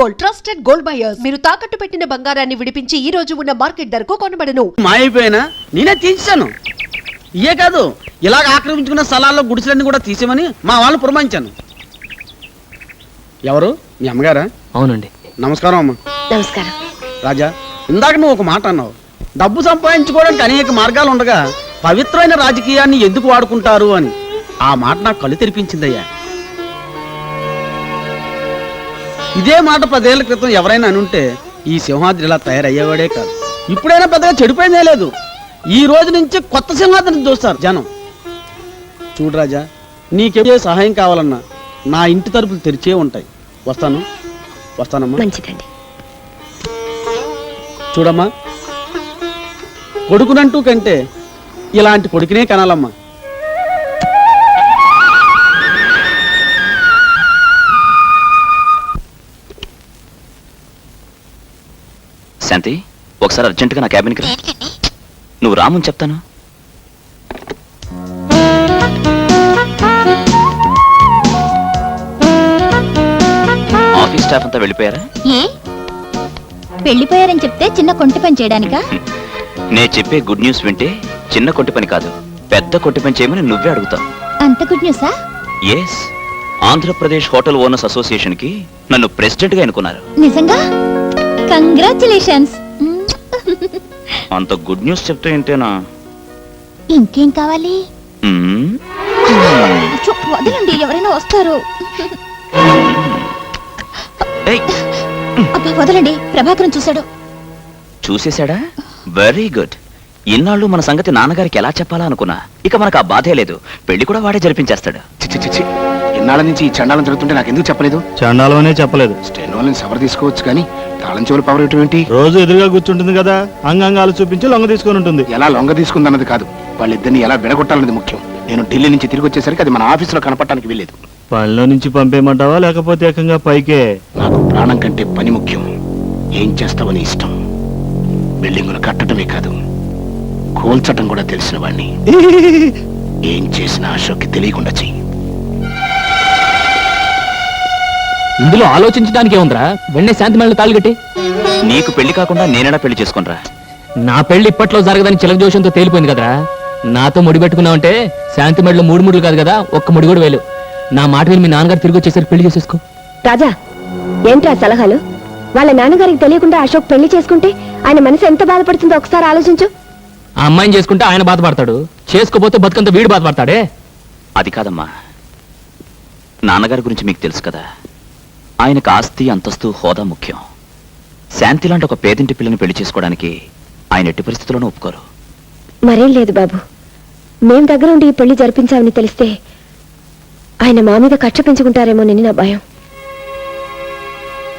Gold, trusted gold buyers. మీరు తాకట్టు పెట్టిన బంగారాన్ని విడిపించి ఈ రోజు ఉన్న మార్కెట్ ధరకు కొనబడను. మాయిపోయినా నేనే తీసాను. ఇయే కాదు, ఇలాగ ఆక్రమించుకున్న స్థలాల్లో గుడిసెలన్నీ కూడా తీసేమని మా వాళ్ళు పురమాయించాను. ఎవరు? మీ అమ్మగారా? అవునండి. నమస్కారం అమ్మ. నమస్కారం. రాజా, ఇందాక నువ్వు ఒక మాట అన్నావు. డబ్బు సంపాదించుకోవడానికి అనేక మార్గాలు ఉండగా పవిత్రమైన రాజకీయాన్ని ఎందుకు వాడుకుంటారు అని. ఆ మాట నాకు కళ్ళు తెరిపించిందయ్యా. ఇదే మాట 10 ఏళ్ల క్రితం ఎవరైనా అనుంటే ఈ సింహాద్రి ఇలా తయారయ్యేవాడే కాదు. ఇప్పుడైనా పెద్దగా చెడిపోయిందే లేదు. ఈ రోజు నుంచి కొత్త సింహాద్రిని చూస్తారు జనం. చూడు రాజా, నీకే సహాయం కావాలన్నా నా ఇంటి తలుపులు తెరిచే ఉంటాయి. వస్తానమ్మా. మంచిదండి. చూడమ్మా, కొడుకునంటూ కంటే ఇలాంటి కొడుకునే కనాలమ్మా. శాంతి, ఒకసారి అర్జెంటుగా నా క్యాబిన్కి రా. నువ్వు రామని చెప్తాను. ఆఫీస్ స్టాఫ్ అంతా వెళ్ళిపోయారా? వెళ్ళిపోయారని చెప్తే చిన్న కొంటి పని చేయడానికా? నే చెప్పే గుడ్ న్యూస్ వింటే చిన్న కొట్టి పని కాదు, పెద్ద కొట్టి పని చేయమని నువ్వే అడుగుతావు. అంత గుడ్ న్యూసా? Yes, Andhra Pradesh hotel owners association కి నన్ను ప్రెసిడెంట్ గా ఎన్నుకున్నారు. నిజంగా? కంగ్రాచులేషన్స్. అంత గుడ్ న్యూస్ చెప్తే ఏంటేనా? ఇంకేం కావాలి? వదలండి, ఎవరైనా వస్తారు. అబ్బా వదలండి, ప్రభాకరం చూశాడు. చూసేశాడా? Very good. ఇన్నాళ్ళు మన సంగతి నాన్నగారికి ఎలా చెప్పాలా అనుకున్నా. ఇక మనకు ఆ బాధే లేదు. పెళ్లి కూడా వాడే జరిపించేస్తాడు. ఇన్నాళ్ళ నుంచి ఈ చండాలం జరుగుతుంటే నాకు ఎందుకు చెప్పలేదు? చండాలమనే చెప్పలేదు. స్టెనోలని సవర్ తీసుకోవచ్చు కానీ తాళం చెవులు పవర్ ఏంటి? రోజు ఎదురుగా కూర్చుంటుంది కదా, అంగాంగాలు చూపించి లొంగ తీసుకుని ఉంటుంది. ఎలా లొంగ తీసుకుందన్నది కాదు, వాళ్ళిద్దరిని ఎలా విడగొట్టాలన్నది ముఖ్యం. నేను ఢిల్లీ నుంచి తిరిగి వచ్చేసరికి అది మన ఆఫీసులో కనపడటానికి వెళ్ళలేదు. పనిలో నుంచి పంపేయమంటావా లేకపోతే ఏకంగా పైకే? నాకు ప్రాణం కంటే పని ముఖ్యం. ఏం చేస్తావని ఇష్టం. బిల్డింగులు కట్టడమే కాదు, కూల్చటం కూడా తెలిసిన వాణ్ణి. ఏం చేసినా అశోక్కి తెలియకుండా చెయ్యి. ఇందులో ఆలోచించడానికి ఏముందిరా? వెంటనే శాంతి మళ్ళీ తాళిగట్టి. నీకు పెళ్లి కాకుండా నేనేనా పెళ్లి చేసుకునరా? నా పెళ్లి ఇప్పట్లో జరగదని చిలక జోషంతో తేలిపోయింది కదరా. నాతో ముడి పెట్టుకున్నావంటే శాంతి మెడలో 3 ముడులు కాదు కదా, 1 ముడి కూడా వేలు. నా మాట విని మీ నాన్నగారు తిరిగి వచ్చేసరికి పెళ్లి చేసేసుకో. రాజా, ఏంట్రా సలహాలు? వాళ్ళ నాన్నగారికి తెలియకుండా అశోక్ పెళ్లి చేసుకుంటే ఆయన మనసు ఎంత బాధపడుతుందో ఒకసారి ఆలోచించు. ఆ అమ్మాయిని చేసుకుంటే ఆయన బాధపడతాడు, చేసుకోపోతే బతుకంత వీడు బాధపడతాడే. అది కాదమ్మా, నాన్నగారి గురించి మీకు తెలుసు కదా. ఆయనకు ఆస్తి, అంతస్తు, హోదా ముఖ్యం. శాంతి లాంటి ఒక పేదింటి పిల్లని పెళ్లి చేసుకోవడానికి ఆయన ఎట్టి పరిస్థితుల్లోనూ ఒప్పుకోరు. మరేం లేదు బాబు, మేం దగ్గర ఉండి ఈ పెళ్లి జరిపించామని తెలిస్తే ఆయన మా మీద కక్ష పెంచుకుంటారేమోనని నా భయం.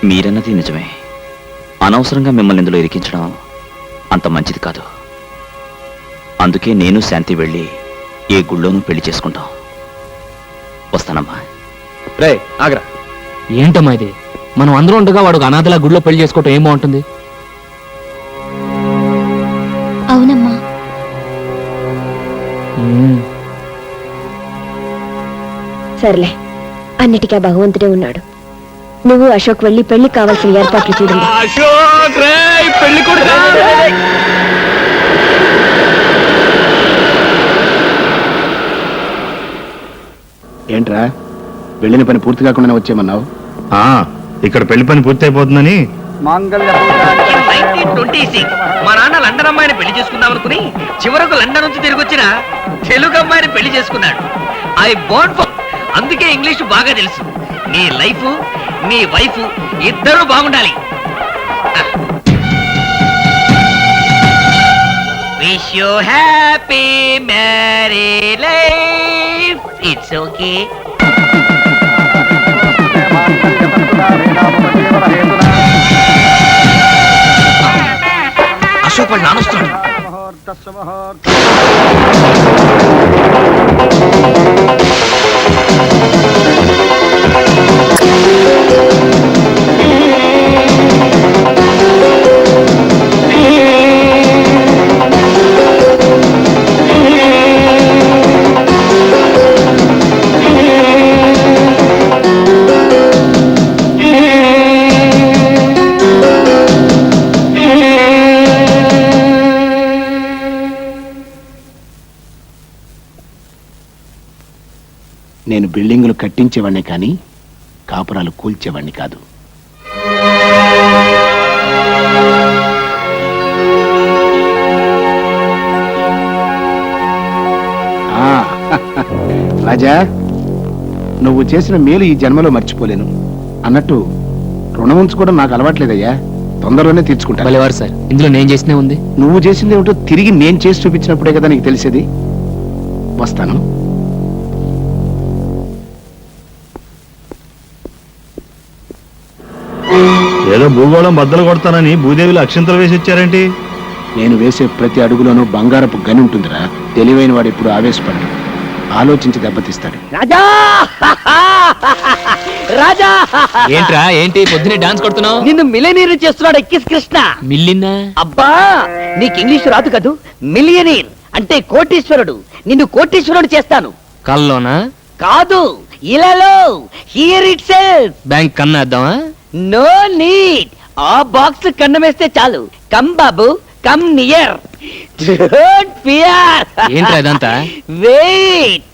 మీరన్నది నిజమే. అనవసరంగా మిమ్మల్ని ఇందులో ఇరికించడం అంత మంచిది కాదు. అందుకే నేను శాంతి వెళ్ళి ఏ గుళ్ళోనూ పెళ్లి చేసుకుంటాం. వస్తానమ్మా. రే ఆగ్రా. ఏంటమ్మా ఇది? మనం అందరూ ఉండగా వాడు అనాథలా గుడిలో పెళ్లి చేసుకోవటం ఏం బాగుంటుంది? అవునమ్మా. సర్లే, అన్నిటికీ భగవంతుడే ఉన్నాడు. నువ్వు అశోక్ వెళ్ళి పెళ్లి కావాల్సిన ఏర్పాట్లు చూడండి. ఏంట్రా, వెళ్ళిన పని పూర్తి కాకుండానే వచ్చేయమన్నావు? ఇక్కడ పెళ్లి పని పూర్తి అయిపోతుందని. మా నాన్న లండన్ అమ్మాయిని పెళ్లి చేసుకుందాం అనుకుని చివరకు లండన్ నుంచి తిరిగి వచ్చిన తెలుగు అమ్మాయిని పెళ్లి చేసుకున్నాడు. ఐ బోర్న్ ఫర్, అందుకే ఇంగ్లీష్ బాగా తెలుసు. నీ లైఫ్, నీ వైఫ్ ఇద్దరూ బాగుండాలి. Wish you happy married life. It's okay. Ashok వాళ్ళు నానొస్తున్నాడు. నేను బిల్డింగులు కట్టించేవాడిని కానీ కాపురాలు కూల్చేవాడిని కాదు. ఆ, రాజా, నువ్వు చేసిన మేలు ఈ జన్మలో మర్చిపోలేను. అన్నట్టు రుణం ఉంచుకోవడం నాకు అలవాట్లేదయ్యా, తొందరలోనే తీర్చుకుంటా. భలేవారు సార్, ఇందులో నేను చేసినే ఉంది. నువ్వు చేసింది ఏమిటో తిరిగి నేను చేసి చూపించినప్పుడే కదా నీకు తెలిసేది. వస్తాను. ఏదో భూగోళం బద్దలు కొడతానని భూదేవిలో అక్షంతలు వేసి వచ్చారేంటి? నేను వేసే ప్రతి అడుగులోనూ బంగారపు గని ఉంటుందిరా. తెలివైన వాడు ఇప్పుడు ఆవేశపడ్డు, ఆలోచించి దెబ్బతీస్తాడు. రాజా రాజా ఏంట్రా ఏంటి పొద్దునే డాన్స్ కొడుతున్నావు? నిన్ను మిలియనీర్ చేస్తున్నాడు ఎక్కిస్ కృష్ణ. మిల్లిందా? అబ్బా, నీకు ఇంగ్లీష్ రాదు కదూ. మిలియనీర్ అంటే కోటీశ్వరుడు. నిన్ను కోటీశ్వరుడు చేస్తాను. కల్లోనా? కాదు, ఇలాలో. హియర్ ఇట్ సెల్ఫ్. బ్యాంక్ కన్నేద్దామా? No need. ఆ బాక్స్ కన్నమేస్తే చాలు. కమ్ బాబు, కమ్ నియర్. Don't fear. ఏంట్రా ఇదంతా? Wait,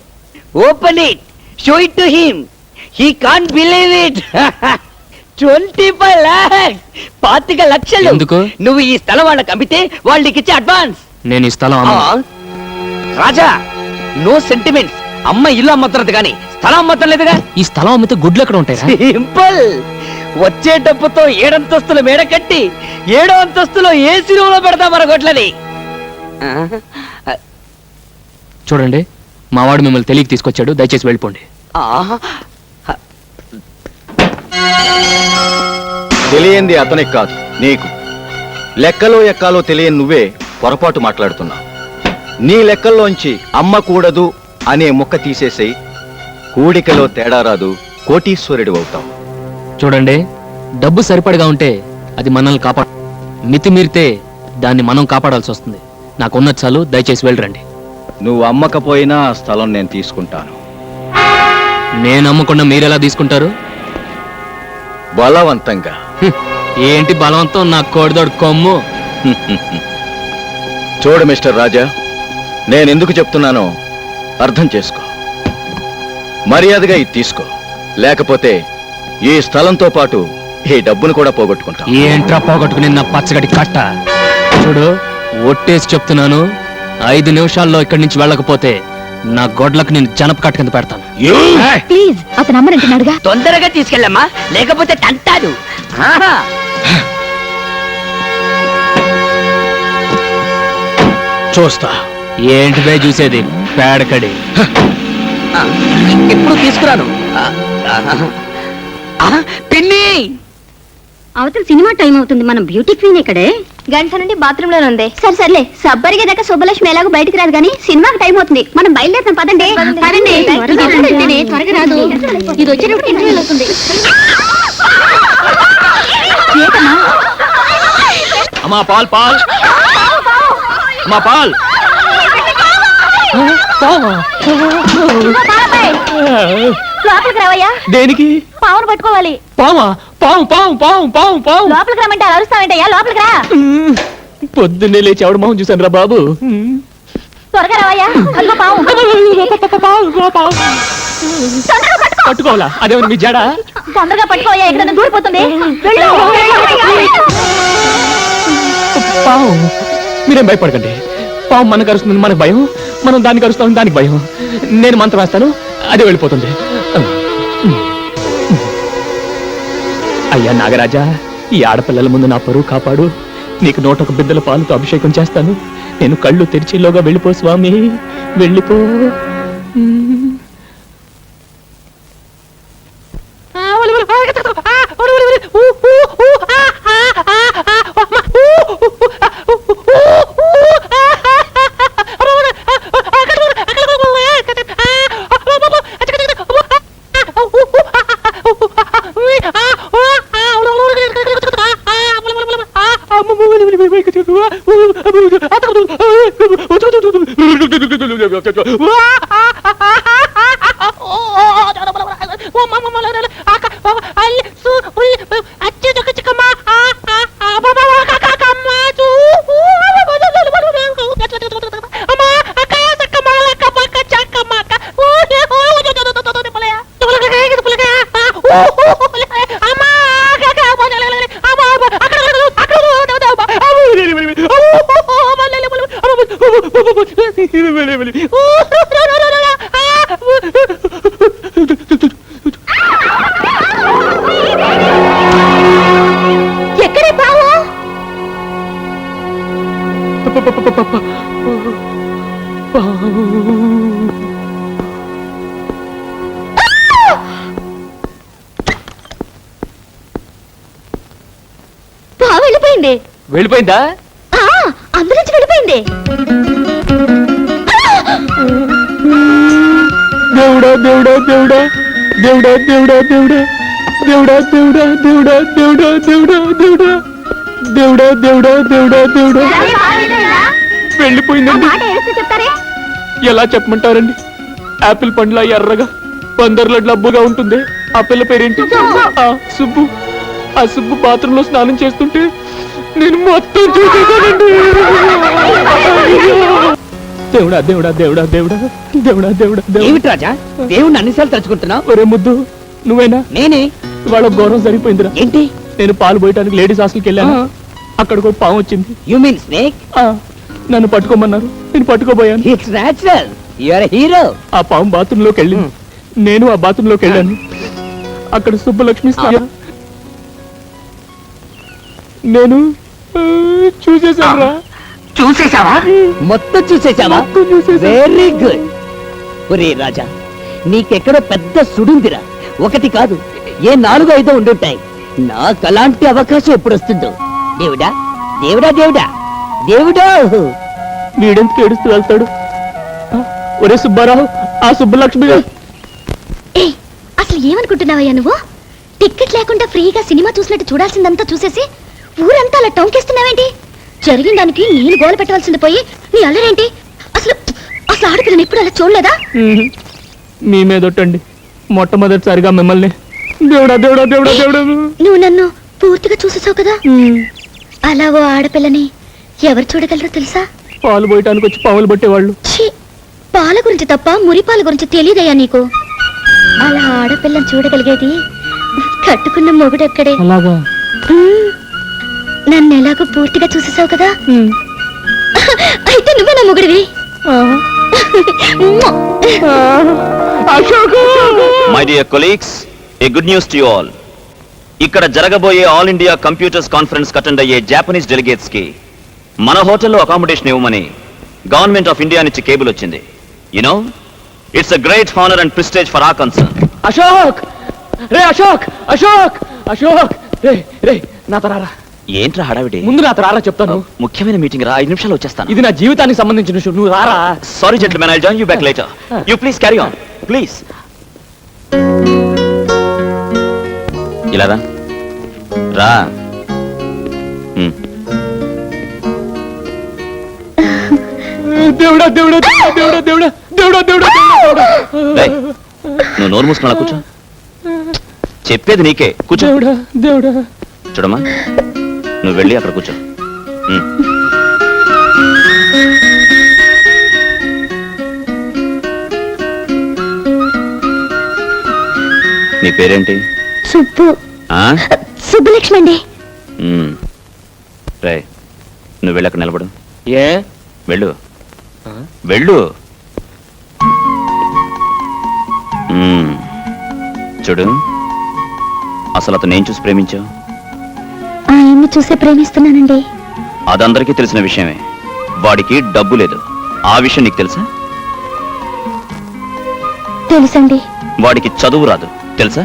open it, show it to him. He can't believe it. 25 lakhs, 25 లక్షలు. ఎందుకు? నువ్వు ఈ స్థలం వాళ్ళకి అమ్మితే వాళ్ళకి ఇచ్చే అడ్వాన్స్. నేను ఈ స్థలం అమ్మను. రాజా, నో సెంటిమెంట్స్. అమ్మ ఇల్లు అమ్మతున్నది కానీ స్థలం అమ్మతలేదుగా. ఈ స్థలం అమ్మితే గుడ్లు ఎక్కడ ఉంటాయి? సింపుల్. వచ్చే డబ్బుతో 7 అంతస్తులు మేడ కట్టి 7వ అంతస్తులో ఏసీ రూమ్ లో పెడతా మన గొడ్లని. చూడండి, మావాడు మిమ్మల్ని తెలియకి తీసుకొచ్చాడు, దయచేసి వెళ్ళిపోండి. తెలియంది అతనికి కాదు, నీకు. లెక్కలో ఎక్కాలో తెలియని నువ్వే పొరపాటు మాట్లాడుతున్నావు. నీ లెక్కల్లోంచి అమ్మకూడదు అనే ముక్క తీసేసి కూడికలో తేడా రాదు, కోటీశ్వరుడు అవుతావు. చూడండి, డబ్బు సరిపడగా ఉంటే అది మనల్ని కాపాడు, మితిమీరితే దాన్ని మనం కాపాడాల్సి వస్తుంది. నాకున్న చాలు, దయచేసి వెళ్ళరండి. నువ్వు అమ్మకపోయినా ఆ స్థలం నేను తీసుకుంటాను. నేను అమ్మకుండా మీరెలా తీసుకుంటారు? బలవంతంగా. హ్మ్. ఏంటి బలవంతం? నా కోడిదోడు కొమ్ము. చూడు మిస్టర్ రాజా, నేనెందుకు చెప్తున్నానో అర్థం చేసుకో. మర్యాదగా ఇది తీసుకో, లేకపోతే ఈ స్థలంతో పాటు ఈ డబ్బును కూడా పోగొట్టుకుంటా. ఏంట్రా పోగొట్టుకుని నా పచ్చగడి కట్ట? చూడు, ఒట్టేసి చెప్తున్నాను, 5 నిమిషాల్లో ఇక్కడి నుంచి వెళ్ళకపోతే నా గొడ్లకు నేను జనప కట్ట కింద పెడతాను. ప్లీజ్, అతను అమ్మనంటున్నాడుగా. తొందరగా తీసుకెళ్ళమ్మా, లేకపోతే తంటాడు. ఆహా. చూస్తా. ఏంటి బే చూసేది? పేడకడి. ఎప్పుడు తీసుకురాను. పిన్ని, అవతల సినిమా టైం అవుతుంది. మనం బ్యూటీ క్వీన్ ఇక్కడే. గంట నుండి బాత్రూమ్ లోనే ఉంది. సరే సర్లే, సబ్బరిగే దాకా సుబ్బలక్ష్మి ఎలాగో బయటికి రాదు కానీ సినిమాకి టైం అవుతుంది. మనం బయలుదేరుతాం. పదండి పదండి. త్వరగా రాదు, ఇది వచ్చేటప్పుడు ఇంటర్వ్యూలు అవుతుంది. అమ్మా పాల్ పాల్, అమ్మా పాల్. లోపలికి రావయ్యా. దేనికి? పావును పట్టుకోవాలి. పామా? పాము పాము పాము పాము పాము. లోపలికి రమ్మంటే అరుస్తావేంటయ్యా? లోపలికి రా. పొద్దున్నే లేచి ఆవిడ మొహం చూశాను రా బాబు. త్వరగా రావయ్యా. అదిగో పావు. తొందరగా పట్టుకో. పట్టుకోవాలా? అదేమన్నా మీ జడ? తొందరగా పట్టుకోవయ్యా, ఎక్కడ దూరిపోతుంది. వెళ్ళు. పాము. మీరేం భయపడకండి. పాము మనకు అరుస్తుంది, మనకు భయం. మనం దానికి అరుస్తాం, దానికి భయం. నేను మంత్రం వేస్తాను, అదే వెళ్ళిపోతుంది. అయ్యా నాగరాజా, ఈ ఆడపిల్లల ముందు నా పరువు కాపాడు. నీకు 101 బిద్దల పాలతో అభిషేకం చేస్తాను. నేను కళ్ళు తెరిచిలోగా వెళ్ళిపో స్వామి, వెళ్ళిపో. ఎక్కడే పావు? పావు వెళ్ళిపోయింది. వెళ్ళిపోయిందా? అందులోంచి వెళ్ళిపోయింది. దేవుడా దేవుడా దేవుడా దేవుడా దేవుడా దేవుడా దేవుడా దేవుడా దేవుడా దేవుడా దేవుడా దేవుడా దేవుడా దేవుడా దేవుడా దేవుడా వెళ్ళిపోయిందండి. మాట ఏడుస్తూ చెప్తారే? ఎలా చెప్పమంటారండి? యాపిల్ పండ్ల ఎర్రగా పందర్ల డబ్బుగా ఉంటుంది. ఆ పిల్ల పేరేంటి? ఆ, సుబ్బు. ఆ సుబ్బు బాత్రూమ్ లో స్నానం చేస్తుంటే నేను మొత్తం చూసేసానండి. దేవుడా దేవుడా దేవుడా దేవుడా దేవుడా దేవుడా ఏమిటి రాజా దేవుణ్ణి అన్నిసార్లు తలుచుకుంటున్నావు? ఒరే ముద్దు, నువ్వేనా? నేనే. ఇవాళ ఘోరం సరిపోయిందిరా. ఏంటి? నేను పాలు పోయటానికి లేడీస్ హాస్టల్కి వెళ్ళాను. అక్కడికి ఒక పాము వచ్చింది. You mean snake? ఆ, నన్ను పట్టుకోమన్నారు. నేను పట్టుకోబోయాను. It's natural. You are hero. ఆ పాము బాత్రూమ్ లోకి వెళ్ళింది. నేను ఆ బాత్రూమ్ లోకి వెళ్ళాను. అక్కడ సుబ్బలక్ష్మి నేను చూసేసాను. చూసేసావా? మొత్తం చూసేసావా? Very good. ఒరే రాజా, నీకెక్కడో పెద్ద సుడుందిరా. ఒకటి కాదు, ఏ 4-5 ఉండుంటాయి. నాకు అలాంటి అవకాశం ఎప్పుడు వస్తుందో. దేవుడా దేవుడా దేవుడా దేవుడా. వీడెందుకు ఏడుస్తూ వెళ్తాడు? ఒరే సుబ్బారావు, ఆ సుబ్బలక్ష్మి అసలు ఏమనుకుంటున్నావయ్యా నువ్వు? టికెట్ లేకుండా ఫ్రీగా సినిమా చూసినట్టు చూడాల్సిందంతా చూసేసి ఊరంతా అలా టౌన్కేస్తున్నావేంటి? జరిగిన దానికి నేను గోల పెట్టవలసింది పోయి నీ అల్లరేంటి? అసలు అసలు ఆడపిల్లని ఎప్పుడు అలా చూడలేదా? మీ మీదొట్టండి, మొట్టమొదటిసారిగా మిమ్మల్ని. దేవుడా దేవుడా దేవుడా దేవుడా. నువ్వు నన్ను పూర్తిగా చూసేసావు కదా. అలా ఓ ఆడపిల్లని ఎవరు చూడగలరో తెలుసా? పాలు పోయటానికి వచ్చి పాములు పట్టేవాళ్ళు. ఛీ, పాల గురించి తప్ప మురిపాల గురించి తెలియదయ్యా నీకు. అలా ఆడపిల్లని చూడగలిగేది కట్టుకున్న మొగుడెక్కడే. అలాగా? నన్ను ఎలాగో పూర్తిగా చూసేసావు కదా. అయితే నువ్వే నా మొగుడివి. My dear colleagues, a good news to you all. ఇక్కడ జరగబోయే all India computers conference attend అయ్యే జాపనీస్ డెలిగేట్స్ కి మన హోటల్లో అకామిడేషన్ ఇవ్వమని గవర్నమెంట్ ఆఫ్ ఇండియా నుంచి కేబుల్ వచ్చింది. You know, it's a great honour and prestige for our concern. Ashok రే, అశోక్ అశోక్ అశోక్ రే రే, నా తరారా. ఏంట్రా హడావిడి? ముందు నా తరారా చెప్తాను. ముఖ్యమైన మీటింగ్ రా, 5 నిమిషాలు వచ్చేస్తాను. ఇది నా జీవితానికి సంబంధించిన విషయం. నువ్వు రారా. Sorry gentlemen, I join you back later. You please carry on please. ఇలా రా రా. దేవుడా దేవుడా దేవుడా దేవుడా దేవుడా దేవుడా దేవుడా. డేయ్, నువ్వు నోరు మూసుకున్నా కూర్చో. చెప్పేది నీకే, కూర్చో. దేవుడా దేవుడా. చూడమ్మా, నువ్వు వెళ్ళి అక్కడ కూర్చో. నీ పేరేంటి? సుబ్బు. ఆ? సుబ్బలక్ష్మి అండి. రే, నువ్వు వెళ్ళి అక్కడ నిలబడు. ఏ? వెళ్ళు వెళ్ళు. చూడు, అసలు అతను ఏం చూసి ప్రేమించావు? ఆయన్ని చూసే ప్రేమిస్తున్నానండి. అదందరికీ తెలిసిన విషయమే. వాడికి డబ్బు లేదు. ఆ విషయం నీకు తెలుసా? తెలుసండి. వాడికి చదువు రాదు, తెలుసా?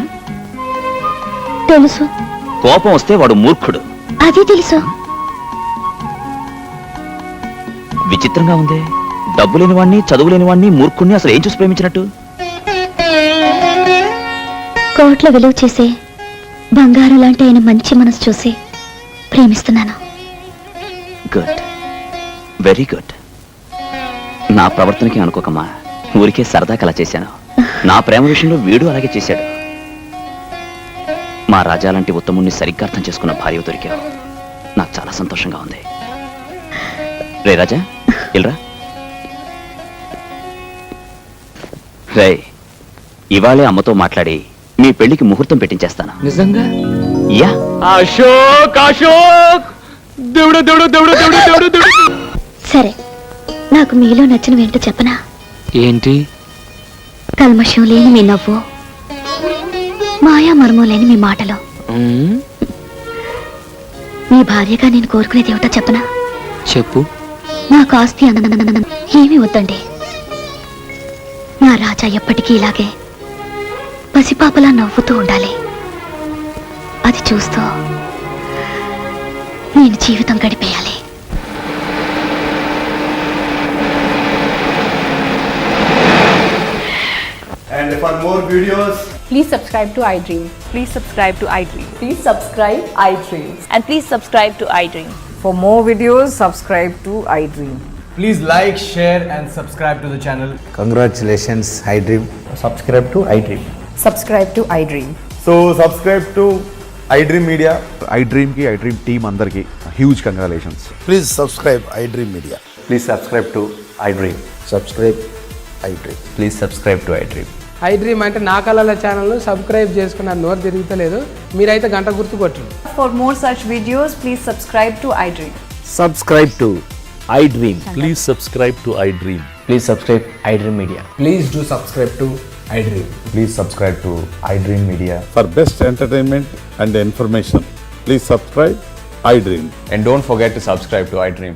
తెలుసు. కోపం వస్తే వాడు మూర్ఖుడు. అది తెలుసు. విచిత్రంగా ఉంది. డబ్బు లేని వాడిని, చదువు లేని వాడిని, మూర్ఖుడిని అసలు ఏం చూసి ప్రేమించినట్టు? కోట్ల విలువ చేసే బంగారం లాంటి ఆయన మంచి మనసు చూసి ప్రేమిస్తున్నాను. Good, very good. నా ప్రవర్తనకి అనుకోకమ్మా, ఊరికే సరదాగా అలా చేశాను. నా ప్రేమ విషయంలో వీడు అలాగే చేశాడు. మా రాజా లాంటి ఉత్తముణ్ణి సరిగ్గా అర్థం చేసుకున్న భార్య దొరికావు. నాకు చాలా సంతోషంగా ఉంది. రే రాజా, ఇల్రా. రే, ఇవాళే అమ్మతో మాట్లాడి మీ పెళ్లికి ముహూర్తం పెట్టించేస్తాను. నిజంగా? యా. అశోక్ అశోక్ దేవుడా దేవుడా దేవుడా దేవుడా దేవుడా దేవుడా. సరే, నాకు మీలో నచ్చినవేంటో చెప్పనా? ఏంటి? కల్మషం లేని మీ నవ్వు, మాయా మర్మం లేని మీ మాటలు. మీ భార్యగా నేను కోరుకునేది ఏమిటో చెప్పనా? చెప్పు. నాకు ఆస్తి ఏమీ వద్దండి. నా రాజా ఎప్పటికీ ఇలాగే పసిపాపలా నవ్వుతూ ఉండాలి. అది చూస్తూ నేను జీవితం గడిపేయాలి. And for more videos, Please subscribe to iDream. Please subscribe to iDream. Please subscribe iDream. And please subscribe to iDream. For more videos, subscribe to iDream. please like, share, and subscribe to the channel. Congratulations, iDream. Subscribe to iDream. Subscribe to iDream. So, subscribe to iDream Media. iDream ki iDream team andarki huge congratulations. Please subscribe iDream Media. Please subscribe to iDream. Subscribe iDream. Please subscribe to iDream. iDream అంటే నా కళల channel subscribe చేసుకున్న నోరు తిరుగుతలేదు. మీరైతే గంట గుర్తు కొట్టండి. For more such videos, please subscribe to iDream. Subscribe to iDream. Please subscribe to iDream. Please subscribe iDream media. Please do subscribe to iDream. Please subscribe to iDream media. For best entertainment and information, please subscribe iDream. And don't forget to subscribe to iDream.